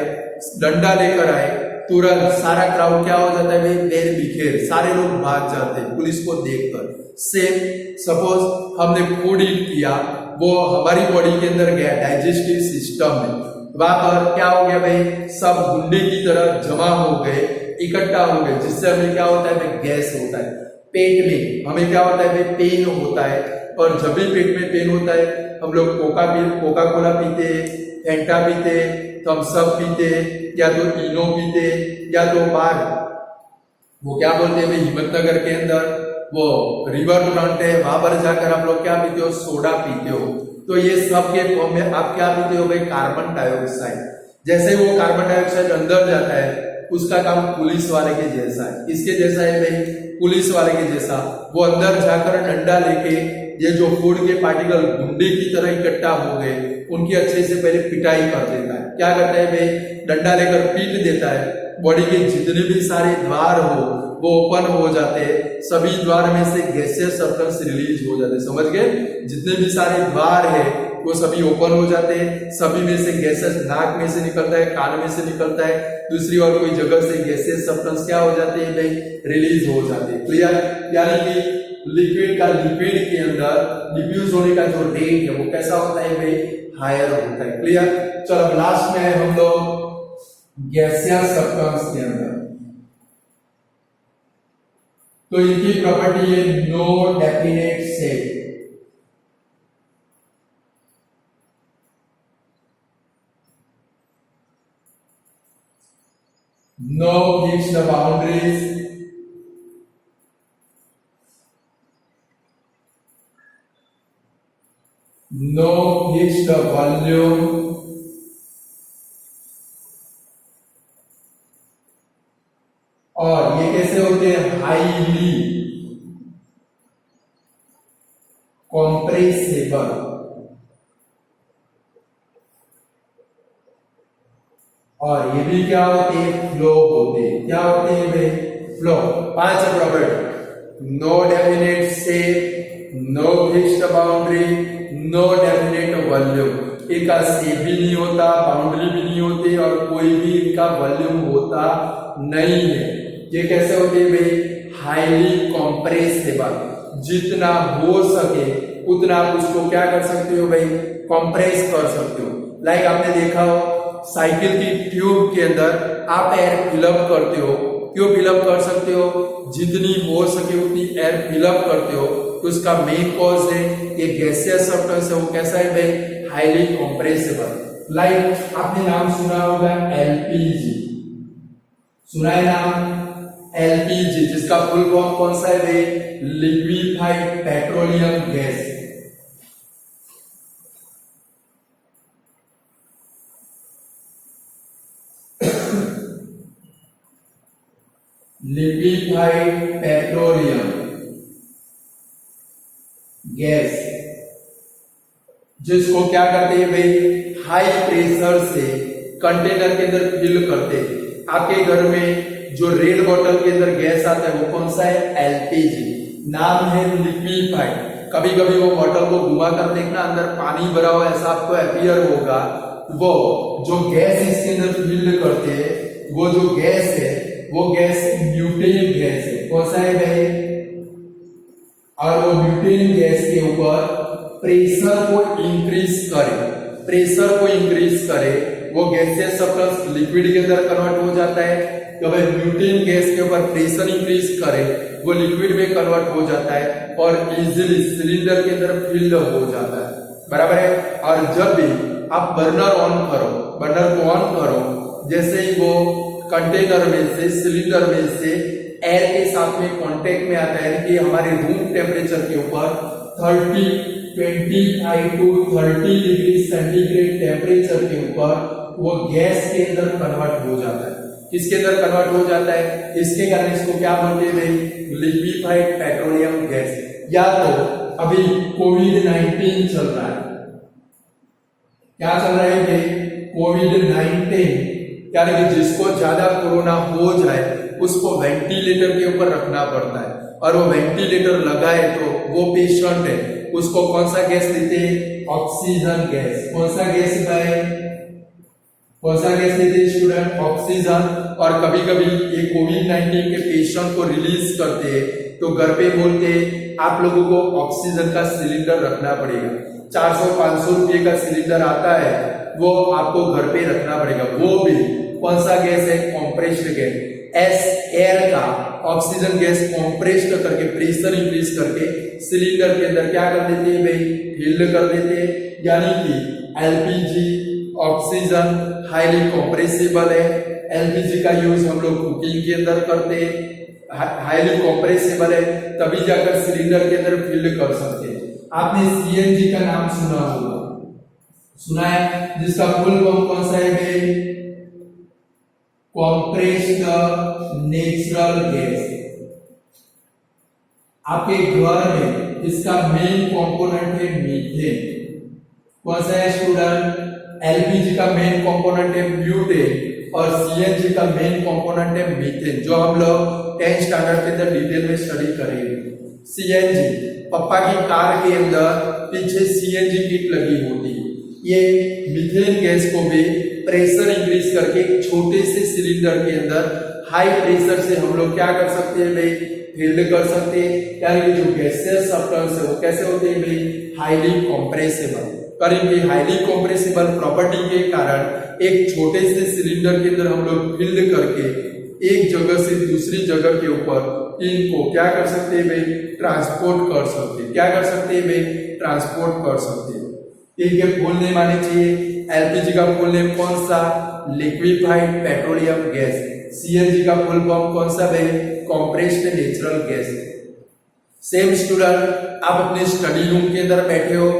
डंडा लेकर आए, तुरंत सारा क्राउड क्या हो जाता है भाई, पैर बिखेर, सारे लोग भाग जाते हैं पुलिस को देखकर। सेम सपोज हमने फूड ईट किया, वो हमारी बॉडी के अंदर गया, डाइजेस्टिव सिस्टम में, वहां पर क्या हो गया भाई, सब गुंडे की तरह जमा हो गए, इकट्ठा हो गए, जिससे हमें क्या होता है भाई, गैस होता है। पेट में हमें क्या होता है भाई, पेन होता है, और जब भी पेट में पेन होता है हम लोग कोका कोला पीते, फेंटा पीते, थम्स अप पीते, या तो इनो पीते, या तो बाहर वो क्या बोलते हैं भाई, हिम्मतनगर के अंदर वो रिवर फ्रंट है, वहां पर जाकर हम लोग क्या पीते हो, सोडा पीते हो। तो ये सब के फॉर्म में आप क्या पीते हो भाई, कार्बन डाइऑक्साइड। जैसे वो कार्बन डाइऑक्साइड अंदर जाता है, उसका काम पुलिस वाले के जैसा है। किसके जैसा है भाई, पुलिस वाले के जैसा। वो अंदर जाकर डंडा लेके ये जो फूड के पार्टिकल गुंडे की तरह इकट्ठा हो गए, उनकी अच्छे से पहले पिटाई कर देता है। क्या करता है भाई, डंडा लेकर पीट देता है, बॉडी के जितने भी सारे द्वार हो वो ओपन हो जाते हैं, सभी द्वार में से गैसियस सब्सटेंस रिलीज हो जाते हैं। समझ गए, जितने भी सारे द्वार है वो सभी ओपन हो जाते हैं, सभी में से गैसेस नाक में से निकलता है, कान में से निकलता है, दूसरी और कोई जगह से गैसेस सब्सटेंस क्या हो जाते हैं भाई, रिलीज हो जाते हैं। क्लियर? यानी कि लिक्विड के अंदर डिफ्यूज होने का जो रेट है वो कैसा होता है भाई, हायर होता है। क्लियर? चलो लास्ट में हम लोग गैसियस सब्सटेंस के अंदर, तो इनकी प्रॉपर्टी है no definite shape, no fixed boundaries, no fixed volume, और ये कैसे होते हैं, हाईली कॉम्प्रेसिबल, और ये भी क्या होते हैं, फ्लो होते हैं। क्या होते हैं भाई, flow. 5 property, no definite shape, no fixed boundary, no definite volume. इनका शेप भी नहीं होता, बाउंड्री भी नहीं होती, और कोई भी इनका वॉल्यूम होता नहीं है। ये कैसे होते हैं भाई, हाईली कॉम्प्रेसिबल। जितना हो सके उतना आप उसको क्या कर सकते हो भाई, कंप्रेस कर सकते हो। लाइक आपने देखा हो साइकिल की ट्यूब के अंदर आप एयर फिलअप करते हो, क्यों फिलअप कर सकते हो, जितनी हो सके उतनी एयर फिलअप करते हो, तो उसका मेन कॉज है ये गैसियस सब्सटेंस है, वो कैसा है भाई, हाईली कंप्रेसिबल। लाइक आपने नाम सुना होगा एलपीजी, सुना है नाम एलपीजी, जिसका फुल फॉर्म कौन सा है भाई, liquefied petroleum gas. Liquefied petroleum gas, जिसको क्या करते हैं भाई, हाई प्रेशर से कंटेनर के अंदर फिल करते हैं। आपके घर में जो रेड बॉटल के अंदर गैस आता है वो कौन सा है, एलपीजी, नाम है लिक्विफाइड। कभी कभी वो बॉटल को घुमा कर देखना, अंदर पानी भरा हुआ ऐसा आपको अपीयर होगा। वो जो गैस इसके अंदर फिल करते हैं, वो जो गैस है वो गैस ब्यूटेन गैस है, कौन सा है भाई, और वो ब्यूटेन गैस के ऊपर प्रेशर को इंक्रीज करे, प्रेशर को इंक्रीज करे, वो गैसियस सब्सटेंस लिक्विड के अंदर कन्वर्ट हो जाता है। तो भाई ब्यूटेन गैस के ऊपर प्रेशर इंक्रीज करे, वो लिक्विड में कन्वर्ट हो जाता है और इजीली सिलेंडर के अंदर फिल्ड हो जाता है, बराबर है। और जब भी आप बर्नर ऑन करो, बर्नर को ऑन करो, जैसे ही वो कंटेनर में से, सिलेंडर में से एयर के साथ में कांटेक्ट में आता है, कि हमारे रूम टेम्परेचर के ऊपर 25 to 30 डिग्री सेंटीग्रेड टेम्परेचर के ऊपर वो गैस के अंदर कन्वर्ट हो जाता है। किसके अंदर कन्वर्ट हो जाता है, इसके कारण इसको क्या बोलते हैं भाई, लिक्विफाइड पेट्रोलियम गैस। या तो अभी कोविड-19 चल रहा है, क्या चल रहा है भाई, कोविड-19, यानी कि जिसको ज्यादा कोरोना हो जाए उसको वेंटिलेटर के ऊपर रखना पड़ता है, और वो वेंटिलेटर लगाए तो वो पेशेंट है उसको कौन सा गैस देते हैं, ऑक्सीजन गैस। कौन सा गैस है, कौन सा गैस देते हैं स्टूडेंट, ऑक्सीजन। और कभी कभी ये कोविड-19 के पेशेंट को रिलीज करते हैं तो घर पे बोलते हैं आप लोगों को ऑक्सीजन का सिलेंडर रखना पड़ेगा, 400-500 रुपये का सिलेंडर आता है, वो आपको घर पे रखना पड़ेगा। वो भी कौन सा गैस है, कॉम्प्रेस्ड गैस, एयर का ऑक्सीजन गैस कॉम्प्रेस्ड करके प्रेशर इंक्रीज करके सिलेंडर के अंदर क्या कर देते हैं भाई, फिल्ड कर देते हैं। यानी कि एलपीजी ऑक्सीजन हाईली कॉम्प्रेसिबल है। एलपीजी का यूज हम लोग कुकिंग के अंदर करते हैं, हाईली कॉम्प्रेसिबल है, तभी जाकर सिलेंडर के अंदर फिल्ड कर सकते हैं। आपने सीएनजी का नाम सुना होगा, सुना है, जिसका फुल फॉर्म कौन सा है भाई, कॉम्प्रेस्ड नेचुरल गैस। आपके घर में इसका मेन कंपोनेंट है मीथेन। कौन सा है स्टूडेंट, एलपीजी का मेन कंपोनेंट है ब्यूटेन और सीएनजी का मेन कंपोनेंट है मीथेन, जो हम लोग 10th स्टैंडर्ड के अंदर डिटेल में स्टडी करेंगे। सीएनजी, पापा की कार के अंदर पीछे सीएनजी किट लगी होती है, ये मीथेन गैस को भी प्रेशर इंक्रीज करके एक छोटे से सिलेंडर के अंदर हाई प्रेशर से हम लोग क्या कर सकते हैं भाई, फिल्ड कर सकते हैं। यानी कि जो गैसेस सब्सटेंस है वो कैसे होते हैं भाई, हाईली कंप्रेसिबल। पर इनकी हाईली कंप्रेसिबल प्रॉपर्टी के कारण एक छोटे से सिलेंडर के अंदर हम लोग फिल्ड करके एक जगह से दूसरी जगह के ऊपर इनको क्या कर सकते हैं भाई, ट्रांसपोर्ट कर सकते हैं। क्या कर सकते हैं भाई, ट्रांसपोर्ट कर सकते हैं। इनके फुल नेम आने चाहिए। एलपीजी का फुल नेम कौन सा, लिक्विफाइड पेट्रोलियम गैस। सीएनजी का फुल फॉर्म कौन सा भाई, compressed natural gas. Same student, आप अपने स्टडी रूम के अंदर बैठे हो,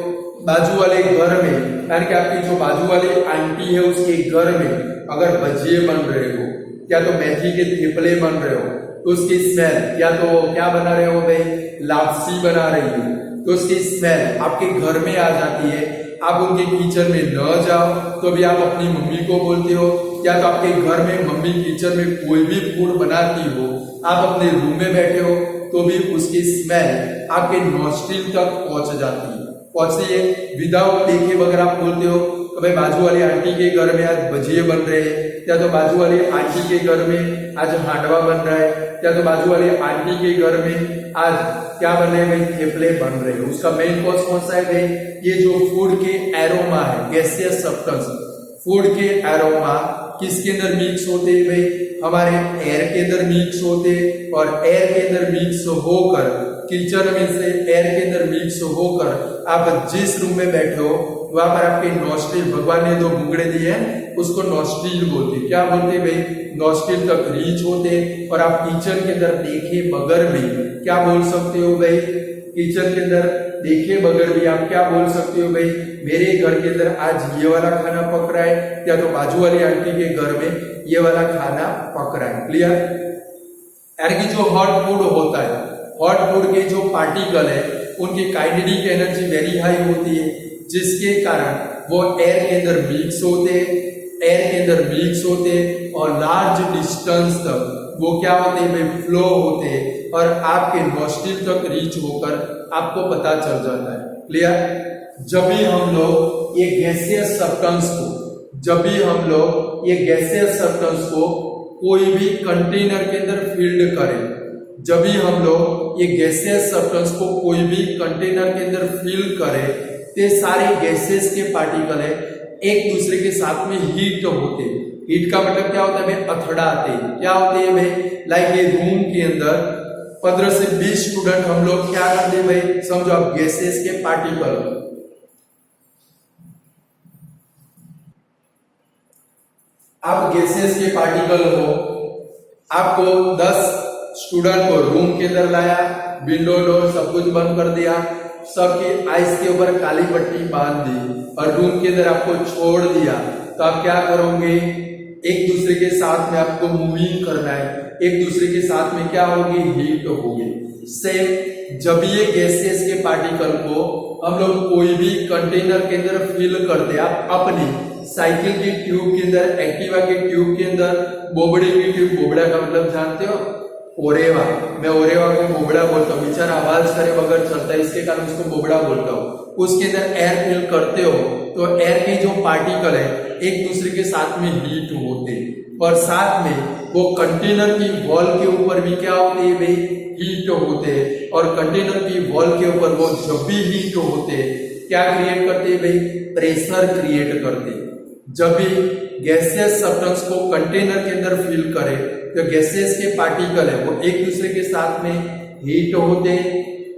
बाजू वाले घर में, यानी कि आपकी जो बाजू वाली आंटी है उसके घर में अगर भजिए बन रहे हो या तो मेथी के थेपले बन रहे हो तो उसकी स्मेल, या तो क्या बना रहे हो भाई, लापसी बना रही हो तो उसकी स्मेल आपके घर में आ जाती है। आप उनके किचन में न जाओ तो भी आप अपनी मम्मी को बोलते हो, या तो आपके घर में मम्मी किचन में कोई भी फूड बनाती हो, आप अपने रूम में बैठे हो तो भी उसकी स्मेल आपके नॉस्ट्रिल तक पहुंच जाती है, पहुंचती है। विदाउट देखे अगर आप बोलते हो तो भाई बाजू वाली आंटी के घर में आज भजिए बन रहे हैं या तो बाजू वाली आंटी के घर में आज हांडवा बन रहा है, या तो बाजू वाली आंटी के घर में आज क्या बन रहे हैं भाई, थेपले बन रहे हैं। उसका मेन कॉज कौन सा है भाई, ये जो फूड के एरोमा है, गैसियस सब्सटेंस, फूड के एरोमा किसके अंदर मिक्स होते हैं भाई, हमारे एयर के अंदर मिक्स होते, और एयर के अंदर मिक्स होकर किचन में से एयर के अंदर मिक्स होकर आप जिस रूम में बैठे हो वहां पर आपके नॉस्ट्रिल, भगवान ने जो मुंगड़े दिए हैं उसको नॉस्ट्रिल बोलते, क्या बोलते भाई, नॉस्ट्रिल तक रीच होते, और आप किचन के अंदर देखे बगैर भी क्या बोल सकते हो भाई, किचन के अंदर देखे बगैर भी आप क्या बोल सकते हो भाई, मेरे घर के अंदर आज ये वाला खाना पक रहा है, या तो बाजू वाली आंटी के घर में ये वाला खाना पक रहा है। क्लियर? यार की जो हॉट फूड होता है, हॉट फूड के जो पार्टिकल है उनकी काइनेटिक एनर्जी वेरी हाई होती है, जिसके कारण वो एयर के अंदर मिक्स होते, एयर के अंदर मिक्स होते और लार्ज डिस्टेंस तक वो क्या होते हैं, फ्लो होते, और आपके नॉस्ट्रिल तक रीच होकर आपको पता चल जाता है। क्लियर? जब भी हम लोग ये गैसियस सब्सटेंस को, जब भी हम लोग ये गैसियस सब्सटेंस को कोई भी कंटेनर के अंदर फील्ड करें, जब भी हम लोग ये गैसियस सब्सटेंस को कोई भी कंटेनर के अंदर फिल करें, ते सारे गैसेस के पार्टिकल है एक दूसरे के साथ में हीट होते। हीट का मतलब क्या होता है भाई, अथड़ाते। क्या होते हैं भाई, लाइक ये रूम के अंदर 15 से 20 स्टूडेंट हम लोग क्या करते हैं भाई, समझो आप गैसेस के पार्टिकल, आप गैसेस के पार्टिकल हो, आपको 10 स्टूडेंट को रूम के अंदर लाया, विंडो डोर सब कुछ बंद कर दिया, सबकी आइस के ऊपर काली पट्टी बांध दी और रूम के अंदर आपको छोड़ दिया, तो आप क्या करोगे, एक दूसरे के साथ में आपको मूविंग करना है, एक दूसरे के साथ में क्या होगी, हीट होगी। सेम जब ये गैसेस के पार्टिकल को हम लोग कोई भी कंटेनर के अंदर फिल करते, आप अपनी साइकिल की ट्यूब के अंदर, एक्टिवा के ट्यूब के अंदर, बोबड़े की ट्यूब, बोबड़ा का मतलब जानते हो, ओरेवा, मैं ओरेवा को बोबड़ा बोलता हूँ, बेचारा आवाज करे बगैर चलता है, इसके कारण उसको बोबड़ा बोलता हूँ। उसके अंदर एयर फिल करते हो तो एयर के जो पार्टिकल है एक दूसरे के साथ में हीट होते, और साथ में वो कंटेनर की वॉल के ऊपर भी क्या होते हैं भाई, हीट होते, और कंटेनर की वॉल के ऊपर वो जब भी हीट होते क्या क्रिएट करते भाई, प्रेशर क्रिएट करते। जब भी गैसियस सब्सटेंस को कंटेनर के अंदर फिल करे तो गैसेस के पार्टिकल है वो एक दूसरे के साथ में हीट होते,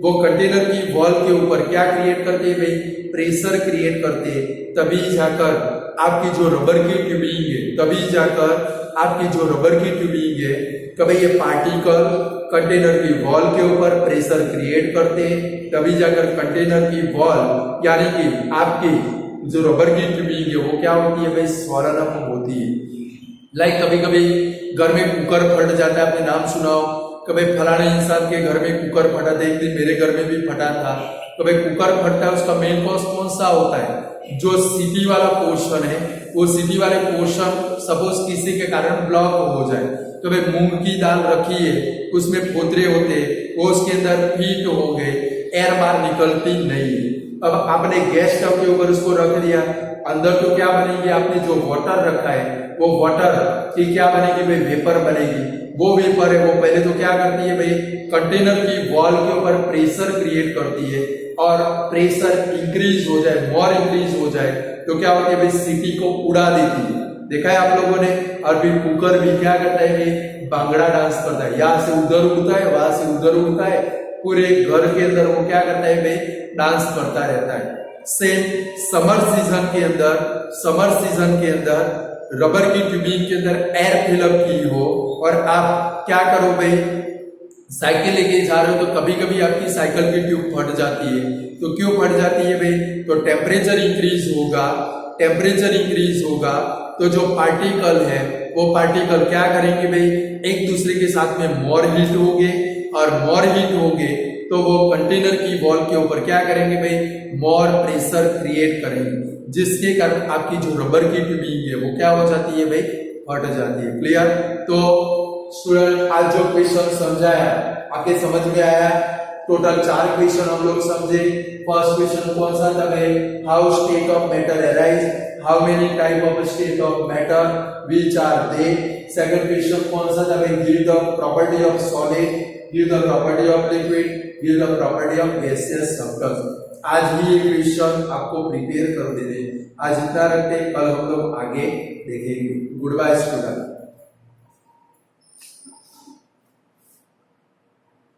वो कंटेनर की वॉल के ऊपर क्या क्रिएट करते हैं भाई, प्रेशर क्रिएट करते, तभी जाकर आपकी जो रबर की ट्यूबिंग है, तभी जाकर आपकी जो रबर की ट्यूबिंग है, कभी ये पार्टिकल कंटेनर की वॉल के ऊपर प्रेशर क्रिएट करते, तभी जाकर कंटेनर की वॉल यानी कि आपकी जो रबर की ट्यूबिंग है वो क्या होती है भाई, स्वॉलन अप होती है। लाइक कभी कभी घर में कुकर फट जाता है, आपने नाम सुना हो, कभी फलाने इंसान के घर में कुकर फटा था, एक दिन मेरे घर में भी फटा था। कभी कुकर फटता है, उसका मेन कॉज कौन सा होता है, जो सीटी वाला पोर्शन है, वो सीटी वाले पोर्शन सपोज किसी के कारण ब्लॉक हो जाए, तो भाई मूंग की दाल रखी है, उसमें फोतरे होते, वो उसके अंदर हीट हो गए, एयर बार निकलती नहीं है। अब आपने गैस स्टव के ऊपर उसको रख दिया, अंदर तो क्या बनेगी, आपने जो वाटर रखा है वो वाटर की क्या बनेगी भाई, वेपर बनेगी। वो वेपर है वो पहले तो क्या करती है भाई, कंटेनर की वॉल के ऊपर प्रेशर क्रिएट करती है, और प्रेशर इंक्रीज हो जाए, मोर इंक्रीज हो जाए तो क्या होती है भाई, सीटी को उड़ा देती है। देखा है आप लोगों ने। और फिर कुकर भी क्या करता है कि बांगड़ा डांस करता है, यहाँ से उधर उड़ता है, वहां से उधर उड़ता है, पूरे घर के अंदर वो क्या करता है भाई, डांस करता रहता है। सेम समर सीजन के अंदर, समर सीजन के अंदर रबर की ट्यूबिंग के अंदर एयर फिलअप की हो और आप क्या करो भाई, साइकिल लेके जा रहे हो तो कभी कभी आपकी साइकिल की ट्यूब फट जाती है, तो क्यों फट जाती है भाई, तो टेम्परेचर इंक्रीज होगा, टेम्परेचर इंक्रीज होगा तो जो पार्टिकल है वो पार्टिकल क्या करेंगे भाई, एक दूसरे के साथ में मोर हीट होंगे, और मोर हीट होंगे तो वो कंटेनर की वॉल के ऊपर क्या करेंगे भाई, मोर प्रेशर क्रिएट करेंगे, जिसके कारण आपकी जो रबर की ट्यूबिंग है वो क्या हो जाती है भाई, फट जाती है। क्लियर? तो स्टूडेंट आज जो क्वेश्चन समझाया आपके समझ में आया? टोटल 4 क्वेश्चन हम लोग समझे। फर्स्ट क्वेश्चन कौन सा था भाई, how state of matter arise, how many type of state of matter, which are they. Second question कौन सा था भाई, give the property of solid, give the property of liquid, give the property of gaseous substance. आज भी ये क्वेश्चन आपको प्रिपेयर कर देने। आज इतना रखते हैं, कल हम लोग आगे देखेंगे। Good bye student.